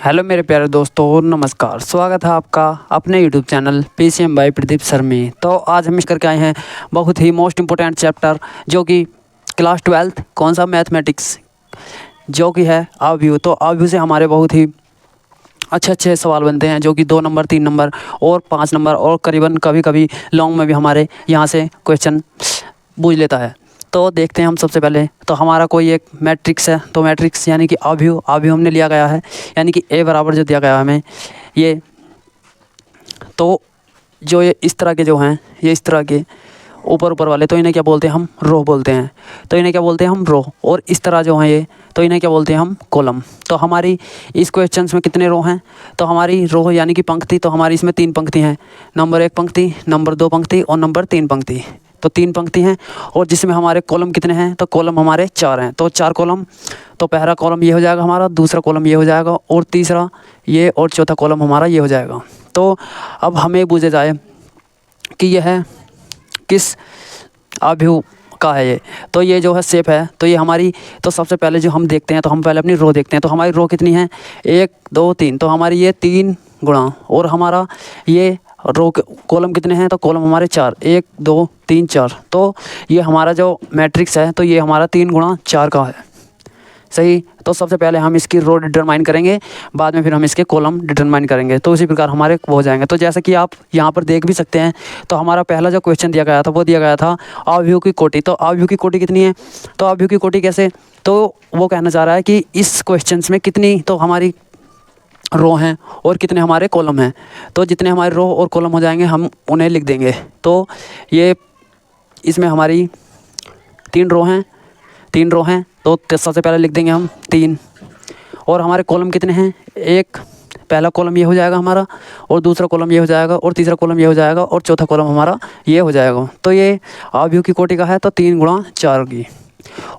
Hello मेरे प्यारे दोस्तों और नमस्कार। स्वागत है आपका अपने YouTube channel PCM by Pradeep sir में। तो आज हम इस करके आए हैं बहुत ही मोस्ट इम्पोर्टेंट चैप्टर जो कि क्लास 12 कौन सा मैथमेटिक्स जो कि है आव्यूह। तो आव्यूह से हमारे बहुत ही अच्छे सवाल बनते हैं जो कि 2 नंबर 3 नंबर और 5 नंबर और करीबन कभी कभी लॉन्ग में भी हमारे यहाँ से क्वेश्चन पूछ लेता है। तो देखते हैं हम सबसे पहले तो हमारा कोई एक मैट्रिक्स है, तो मैट्रिक्स यानी कि आव्यूह हमने लिया गया है, यानी कि ए बराबर जो दिया गया है हमें ये, तो जो ये इस तरह के जो हैं ये इस तरह के ऊपर वाले, तो इन्हें क्या बोलते हैं हम रो बोलते हैं। तो इन्हें क्या बोलते हैं हम रो, और इस तरह जो हैं ये तो इन्हें क्या बोलते हैं हम कॉलम। तो हमारी इस क्वेश्चंस में कितने रो हैं, तो हमारी रो यानी कि पंक्ति, तो हमारी इसमें 3 पंक्ति हैं, नंबर 1 पंक्ति, नंबर 2 पंक्ति और नंबर 3 पंक्ति। तो 3 पंक्ति हैं और जिसमें हमारे कॉलम कितने हैं, तो कॉलम हमारे 4 हैं। तो 4 कॉलम, तो पहला कॉलम ये हो जाएगा हमारा, दूसरा कॉलम ये हो जाएगा और तीसरा ये और चौथा कॉलम हमारा ये हो जाएगा। तो अब हमें पूछा जाए कि यह किस आव्यूह का है ये, तो ये जो है शेप है तो ये हमारी, तो सबसे पहले जो हम देखते हैं तो हम पहले अपनी रो देखते हैं। तो हमारी रो कितनी है 1 2 3, तो हमारी ये 3 गुणा और हमारा ये रो कॉलम कितने हैं, तो कॉलम हमारे 4, 1 2 3 4। तो ये हमारा जो मैट्रिक्स है तो ये हमारा 3 गुणा 4 का है, सही। तो सबसे पहले हम इसकी रो डिटरमाइन करेंगे, बाद में फिर हम इसके कॉलम डिटरमाइन करेंगे, तो इसी प्रकार हमारे वो हो जाएंगे। तो जैसे कि आप यहाँ पर देख भी सकते हैं, तो हमारा पहला जो क्वेश्चन दिया गया था वो दिया गया था आव्यूह की कोटि। तो आव्यूह की कोटि कितनी है, तो आव्यूह की कोटि कैसे, तो वो कहना चाह रहा है कि इस क्वेश्चन में कितनी तो हमारी रो हैं और कितने हमारे कॉलम हैं। तो जितने हमारे रो और कॉलम हो जाएंगे हम उन्हें लिख देंगे। तो ये इसमें हमारी 3 रो हैं, तो सबसे पहले लिख देंगे हम 3, और हमारे कॉलम कितने हैं, एक पहला कॉलम ये हो जाएगा हमारा और दूसरा कॉलम ये हो जाएगा और तीसरा कॉलम ये हो जाएगा और चौथा कॉलम हमारा ये हो जाएगा। तो ये आव्यूह की कोटि का है, तो 3 गुणा 4 की।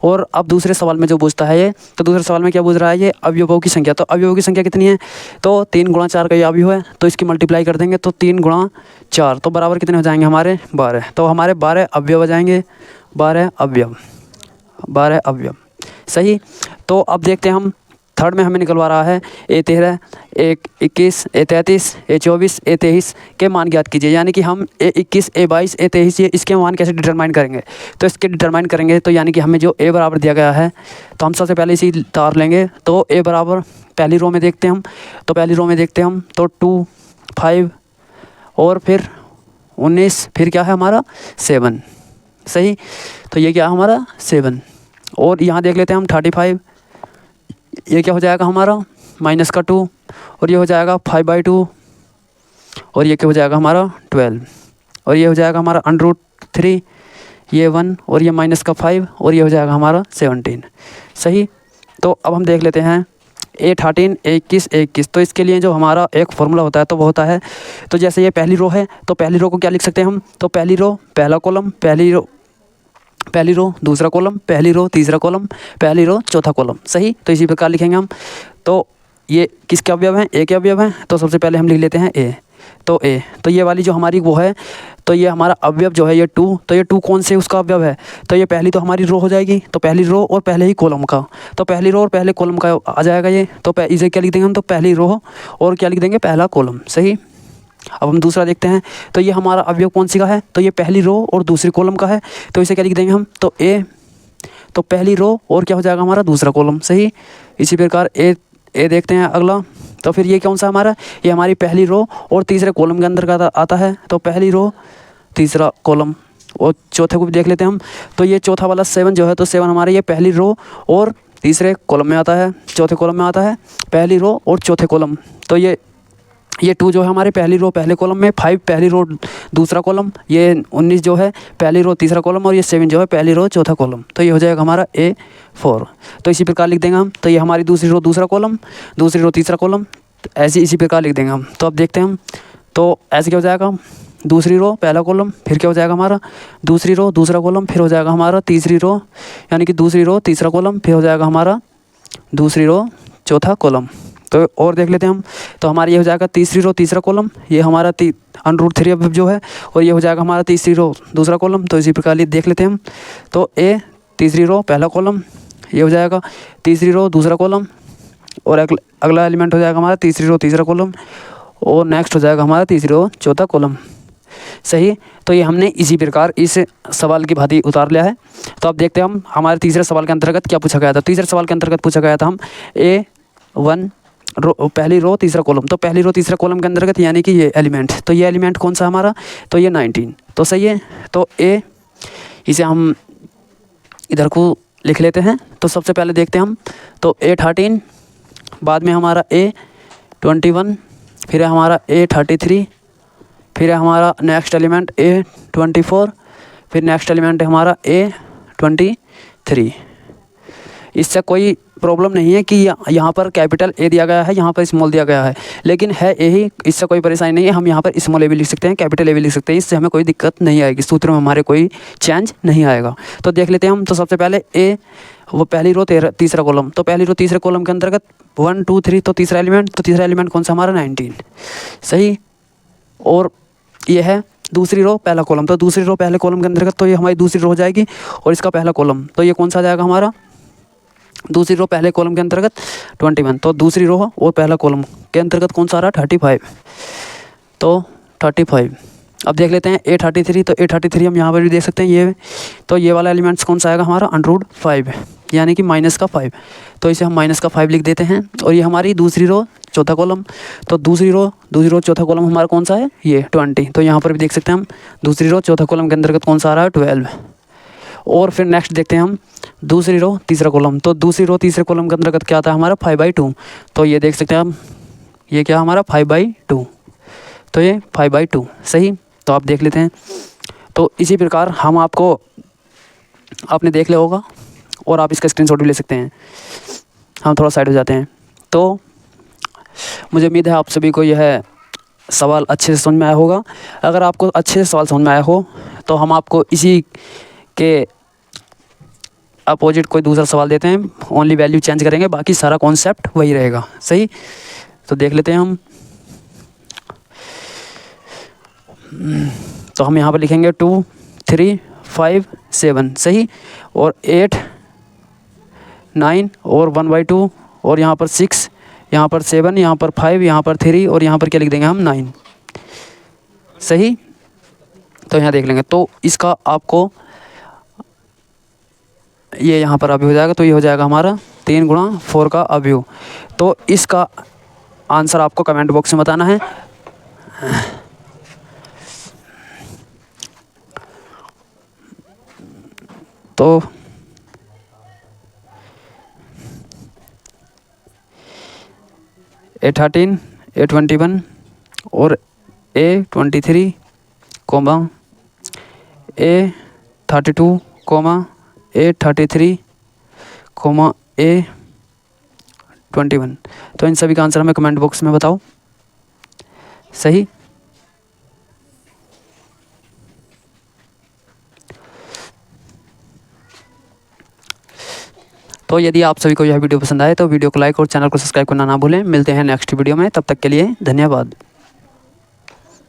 और अब दूसरे सवाल में जो पूछता है ये, तो दूसरे सवाल में क्या पूछ रहा है, ये अवयवों की संख्या। तो अवयवों की संख्या कितनी है, तो 3 गुणा 4 का ये अवयव है, तो इसकी मल्टीप्लाई कर देंगे तो 3 गुणा 4 तो बराबर कितने हो जाएंगे हमारे 12। तो हमारे 12 अवयव हो जाएंगे, 12 अवयव, सही। तो अब देखते हैं हम थर्ड में हमें निकलवा रहा है A13, A21, A33, A24, A23 के मान ज्ञात कीजिए। यानी कि हम A21, A22, A23 ये इसके मान कैसे डिटरमाइन करेंगे, तो इसके डिटरमाइन करेंगे तो यानी कि हमें जो A बराबर दिया गया है तो हम सबसे पहले इसी तार लेंगे। तो A बराबर पहली रो में देखते हैं हम, तो पहली रो में देखते हैं हम तो 2 5 और फिर 19, फिर क्या है हमारा 7, सही। तो ये क्या है हमारा 7, और यहाँ देख लेते हैं हम 35, ये क्या हो जाएगा हमारा माइनस का 2, और ये हो जाएगा 5/2, और ये क्या हो जाएगा हमारा 12, और ये हो जाएगा हमारा √3, ये 1 और ये माइनस का 5 और ये हो जाएगा हमारा 17, सही। तो अब हम देख लेते हैं A13, A21, तो इसके लिए जो हमारा एक फॉर्मूला होता है तो वो होता है, तो जैसे ये पहली रो है तो पहली रो को क्या लिख सकते हैं हम, तो पहली रो पहला कॉलम, पहली रो दूसरा कॉलम, पहली रो तीसरा कॉलम, पहली रो चौथा कॉलम, सही। तो इसी प्रकार लिखेंगे हम। तो ये किसके अवयव हैं, ए के अवयव हैं, तो सबसे पहले हम लिख लेते हैं ए। तो ए, तो ये वाली जो हमारी वो है, तो ये हमारा अवयव जो है ये 2, तो ये 2 कौन से उसका अवयव है, तो ये पहली तो हमारी रो हो जाएगी, तो पहली रो और पहले ही कॉलम का, तो पहली रो और पहले कॉलम का आ जाएगा ये। तो इसे क्या लिख देंगे हम, तो पहली रो और क्या लिख देंगे पहला कॉलम, सही। अब हम दूसरा देखते हैं, तो ये हमारा अवयव कौन सी का है, तो ये पहली रो और दूसरी कॉलम का है, तो इसे क्या लिख देंगे हम, तो ए, तो पहली रो और क्या हो जाएगा हमारा दूसरा कॉलम, सही। इसी प्रकार ए देखते हैं अगला, तो फिर ये कौन सा हमारा, ये हमारी पहली रो और तीसरे कॉलम के अंदर का आता है, तो पहली रो तीसरा कॉलम, और चौथे को भी देख लेते हैं हम, तो ये चौथा वाला 7 जो है, तो 7 हमारे ये पहली रो और तीसरे कॉलम में आता है, चौथे कॉलम में आता है, पहली रो और चौथे कॉलम। तो ये 2 जो है हमारे पहली रो पहले कॉलम में, 5 पहली रो दूसरा कॉलम, ये 19 जो है पहली रो तीसरा कॉलम, और ये 7 जो है पहली रो चौथा कॉलम, तो ये हो जाएगा हमारा A4। तो इसी प्रकार लिख देंगे हम, तो ये हमारी दूसरी रो दूसरा कॉलम, दूसरी रो तीसरा कॉलम, ऐसे इसी प्रकार लिख देंगे हम। तो अब देखते हैं हम, तो ऐसे क्या हो जाएगा, दूसरी रो पहला कॉलम, फिर क्या हो जाएगा हमारा दूसरी रो दूसरा कॉलम, फिर हो जाएगा हमारा तीसरी रो, यानी कि दूसरी रो तीसरा कॉलम, फिर हो जाएगा हमारा दूसरी रो चौथा कॉलम। तो और देख लेते हैं हम, तो हमारा ये हो जाएगा तीसरी रो तीसरा कॉलम, ये हमारा √3 अब जो है, और ये हो जाएगा हमारा तीसरी रो दूसरा कॉलम। तो इसी प्रकार देख लेते हैं हम, तो ए तीसरी रो पहला कॉलम, ये हो जाएगा तीसरी रो दूसरा कॉलम, और अगला एलिमेंट हो जाएगा हमारा तीसरी रो तीसरा कॉलम, और नेक्स्ट हो जाएगा हमारा तीसरी रो चौथा कॉलम। सही, तो ये हमने इसी प्रकार इस सवाल की भांति उतार लिया है। तो अब देखते हैं हम हमारे तीसरे सवाल के अंतर्गत क्या पूछा गया था। तीसरे सवाल के अंतर्गत पूछा गया था हम A1 रो, पहली रो तीसरा कॉलम। तो पहली रो तीसरा कॉलम के अंतर्गत यानी कि ये एलिमेंट, तो ये एलिमेंट कौन सा हमारा, तो ये 19। तो सही है, तो ए इसे हम इधर को लिख लेते हैं। तो सबसे पहले देखते हैं हम, तो A13, बाद में हमारा A21, फिर है हमारा A33, फिर है हमारा नेक्स्ट एलिमेंट A24, फिर नेक्स्ट एलिमेंट है हमारा A23। इससे कोई प्रॉब्लम नहीं है कि यहाँ पर कैपिटल ए दिया गया है, यहाँ पर स्मॉल दिया गया है, लेकिन है यही, इससे कोई परेशानी नहीं है। हम यहाँ पर स्मॉल ए भी लिख सकते हैं, कैपिटल ए भी लिख सकते हैं, इससे हमें कोई दिक्कत नहीं आएगी, सूत्र में हमारे कोई चेंज नहीं आएगा। तो देख लेते हैं हम। तो सबसे पहले ए, वो पहली रो तीसरा कॉलम। तो पहली रो तीसरे कॉलम के अंतर्गत 1 2 3, तो तीसरा एलिमेंट, तो तीसरा एलिमेंट कौन सा हमारा 19। सही, और ये है दूसरी रो पहला कॉलम। तो दूसरी रो पहले कॉलम के अंतर्गत, तो ये हमारी दूसरी रो हो जाएगी, और इसका पहला कॉलम, तो ये कौन सा आ जाएगा हमारा, दूसरी रो पहले कॉलम के अंतर्गत 21। तो दूसरी रो और पहला कॉलम के अंतर्गत कौन सा आ रहा है 35। तो 35। अब देख लेते हैं A33। तो A33 हम यहाँ पर भी देख सकते हैं ये, तो ये वाला एलिमेंट्स कौन सा आएगा हमारा √5, यानी कि -5। तो इसे हम -5 लिख देते हैं। और ये हमारी दूसरी रो चौथा कॉलम। तो दूसरी रो चौथा कॉलम हमारा कौन सा है, ये 20। तो यहाँ पर भी देख सकते हैं हम, दूसरी रो चौथा कॉलम के अंतर्गत कौन सा आ रहा है 12। और फिर नेक्स्ट देखते हैं हम दूसरी रो तीसरा कॉलम। तो दूसरी रो तीसरे कॉलम के अंतर्गत क्या आता है हमारा 5/2। तो ये देख सकते हैं हम, ये क्या हमारा 5/2। तो ये 5/2। सही, तो आप देख लेते हैं। तो इसी प्रकार हम आपने देख लिया होगा, और आप इसका स्क्रीनशॉट भी ले सकते हैं। हम थोड़ा साइड हो जाते हैं। तो मुझे उम्मीद है आप सभी को यह सवाल अच्छे से समझ में आया होगा। अगर आपको अच्छे से सवाल समझ में आया हो, तो हम आपको इसी के अपोजिट कोई दूसरा सवाल देते हैं, ओनली वैल्यू चेंज करेंगे, बाकी सारा कॉन्सेप्ट वही रहेगा। सही, तो देख लेते हैं हम। तो हम यहाँ पर लिखेंगे 2 3 5 7। सही, और 8 9 और 1/2, और यहाँ पर 6, यहाँ पर 7, यहाँ पर 5, यहाँ पर 3, और यहाँ पर क्या लिख देंगे हम 9। सही, तो यहाँ देख लेंगे। तो इसका आपको ये यहाँ पर अवयव हो जाएगा। तो ये हो जाएगा हमारा 3 × 4 का अवयव। तो इसका आंसर आपको कमेंट बॉक्स में बताना है। तो A13, A21 और A23, A32, A33, A21। तो इन सभी का आंसर हमें कमेंट बॉक्स में बताओ। सही, तो यदि आप सभी को यह वीडियो पसंद आए तो वीडियो को लाइक और चैनल को सब्सक्राइब करना ना भूलें। मिलते हैं नेक्स्ट वीडियो में, तब तक के लिए धन्यवाद।